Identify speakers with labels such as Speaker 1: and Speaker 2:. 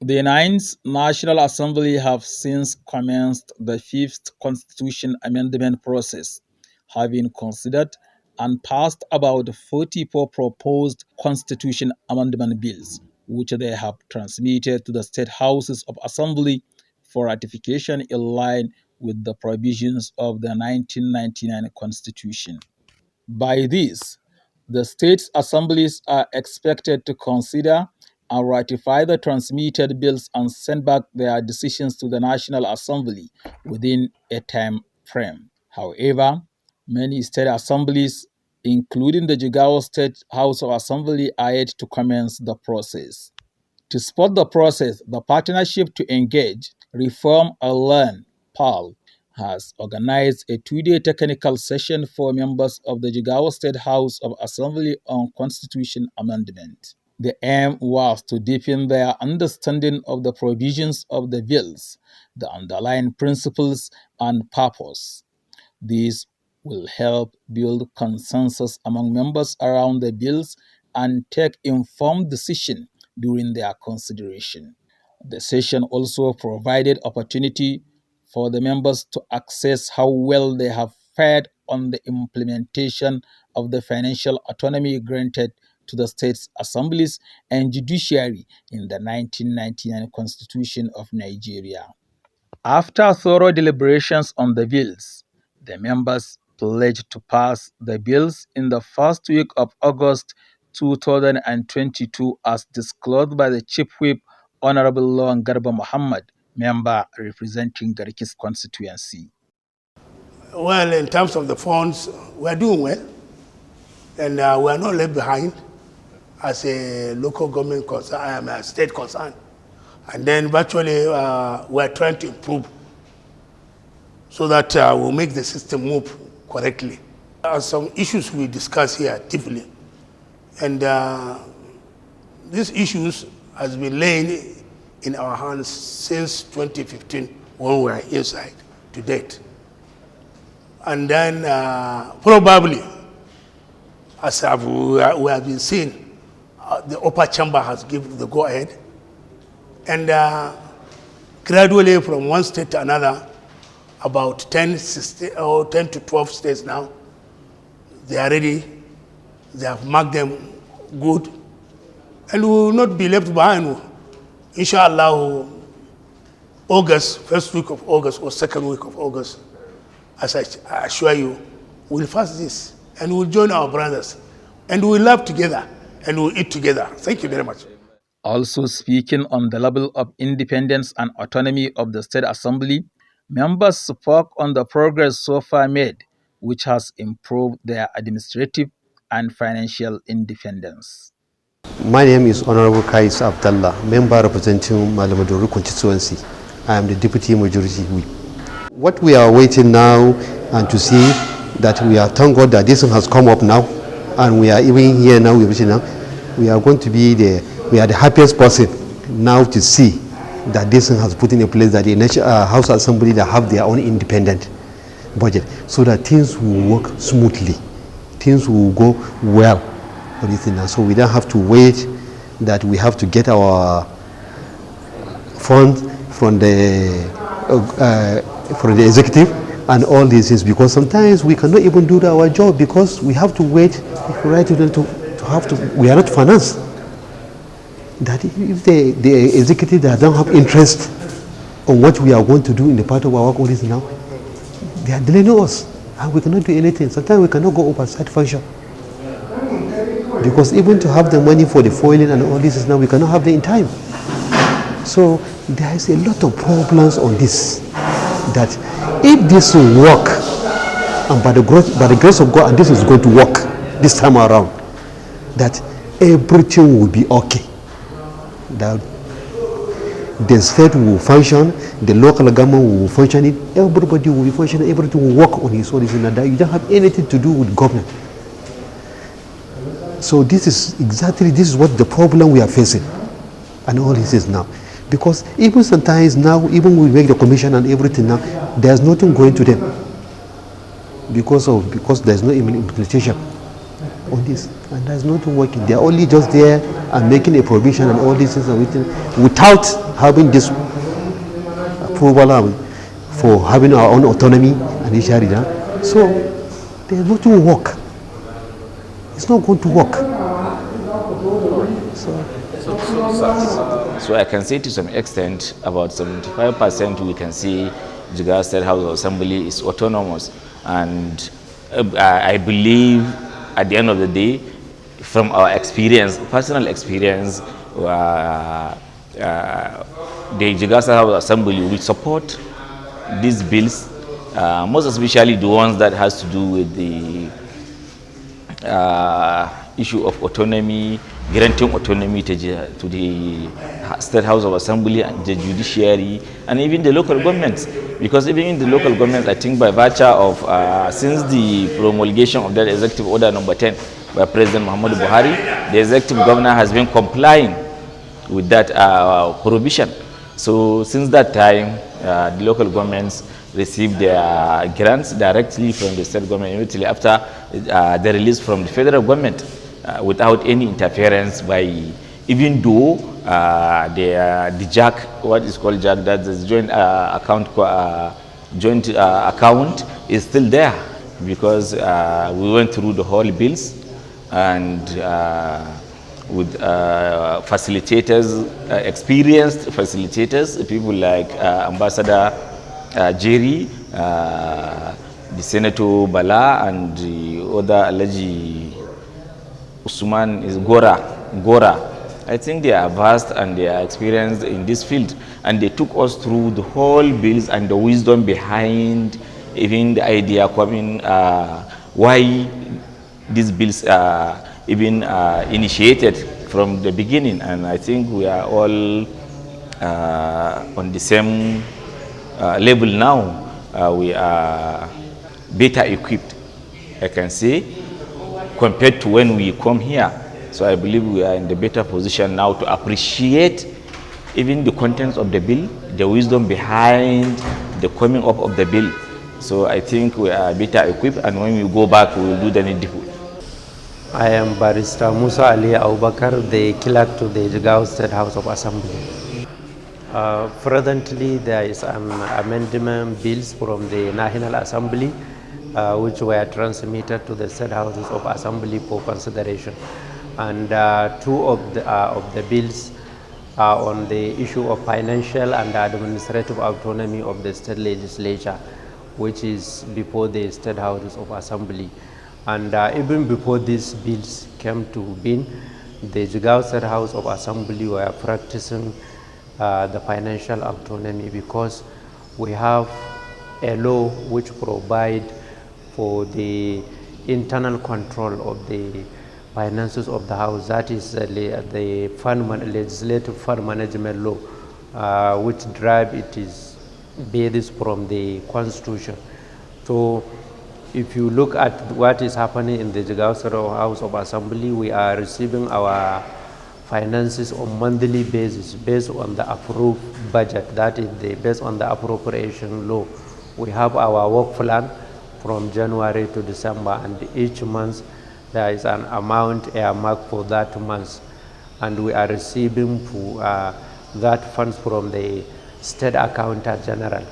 Speaker 1: The Ninth National Assembly have since commenced the fifth constitution amendment process, having considered and passed about 44 proposed constitution amendment bills, which they have transmitted to the state houses of assembly for ratification in line with the provisions of the 1999 constitution. By this, the states' assemblies are expected to consider and ratify the transmitted bills and send back their decisions to the National Assembly within a time frame. However, many state assemblies, including the Jigawa State House of Assembly, are yet to commence the process. To support the process, the Partnership to Engage, Reform and Learn (PERL) has organized a two-day technical session for members of the Jigawa State House of Assembly on Constitution Amendment. The aim was to deepen their understanding of the provisions of the bills, the underlying principles and purpose. This will help build consensus among members around the bills and take informed decisions during their consideration. The session also provided opportunity for the members to assess how well they have fared on the implementation of the financial autonomy granted to the states' assemblies and judiciary in the 1999 Constitution of Nigeria. After thorough deliberations on the bills, the members pledged to pass the bills in the first week of August 2022 as disclosed by the Chief Whip, Honorable Lawan Garba Muhammad, member representing Garkis constituency.
Speaker 2: Well, in terms of the funds, we're doing well, and we are not left behind as a local government concern, I am a state concern. And then virtually we're trying to improve so that we'll make the system move correctly. There are some issues we discuss here deeply, and these issues has been laying in our hands since 2015 when we were inside to date. And then probably, as we have been seeing, the upper chamber has given the go-ahead. And gradually from one state to another, about 10 to 12 states now, they are ready. They have marked them good. And we will not be left behind. Inshallah, August, first week of August or second week of August, as I assure you, we'll fast this and we'll join our brothers and we'll laugh together and we'll eat together. Thank you very much.
Speaker 1: Also speaking on the level of independence and autonomy of the State Assembly, members spoke on the progress so far made, which has improved their administrative and financial independence.
Speaker 3: My name is Honorable Kais Abdallah, member representing Malamaduru constituency. I am the Deputy Majority Whip. What we are waiting now and to see that we are, thank God that this one has come up now, and we are even here now, we are going to be we are the happiest person now to see that this one has put in a place that the House Assembly that have their own independent budget, so that things will work smoothly, things will go well for this thing. So we don't have to wait that we have to get our funds from the executive and all these things, because sometimes we cannot even do our job because we have to wait right we are not financed. That if the executive that don't have interest on what we are going to do in the part of our work all this now, they are delaying us and we cannot do anything. Sometimes we cannot go oversight function because even to have the money for the foiling and all this is now we cannot have them in time. So there is a lot of problems on this, that if this will work, and by the grace of God, and this is going to work this time around, that everything will be okay. That the state will function, the local government will function, everybody will be functioning, everything will work on its own. That you don't have anything to do with government. So this is what the problem we are facing, and all this is now. Because even sometimes now, even we make the commission and everything now, there's nothing going to them because there's no implementation on this, and there's nothing working. They're only just there and making a provision and all these things and everything without having this approval for having our own autonomy and Isharida. So there's not going to work. It's not going to work.
Speaker 4: So I can say to some extent, about 75% we can see Jigawa State House of Assembly is autonomous. And I believe at the end of the day, from our experience, personal experience, the Jigawa State House of Assembly will support these bills, most especially the ones that has to do with the issue of autonomy, granting autonomy to the State House of Assembly and the judiciary, and even the local governments. Because even in the local governments, I think by virtue of, since the promulgation of that Executive Order number 10 by President Muhammadu Buhari, the Executive Governor has been complying with that prohibition. So since that time, the local governments receive their grants directly from the state government immediately after the release from the federal government, without any interference by, even though the JAC, what is called JAC, that's the joint account, is still there, because we went through the whole bills, and with facilitators, experienced facilitators, people like Ambassador Jerry, the Senator Bala, and the other Alaji Usman is Gora. I think they are vast and they are experienced in this field, and they took us through the whole bills and the wisdom behind even the idea coming, why these bills are even initiated from the beginning. And I think we are all on the same level now. We are better equipped, I can say, compared to when we come here. So I believe we are in the better position now to appreciate even the contents of the bill, the wisdom behind the coming up of the bill. So I think we are better equipped, and when we go back, we will do the needful.
Speaker 5: I am Barrister Musa Ali Abubakar, the clerk to the Jigawa State House of Assembly. Presently, there is an amendment bills from the National Assembly, which were transmitted to the State Houses of Assembly for consideration. And two of the bills are on the issue of financial and administrative autonomy of the state legislature, which is before the State Houses of Assembly. And even before these bills came to being, the Jigawa State House of Assembly were practicing the financial autonomy, because we have a law which provides for the internal control of the finances of the house. That is the legislative fund management law, which drive it is based from the constitution. So if you look at what is happening in the Jigawa State House of Assembly, we are receiving our finances on monthly basis based on the approved budget. That is based on the appropriation law. We have our work plan from January to December, and each month there is an amount earmarked for that month, and we are receiving that funds from the State Accountant General.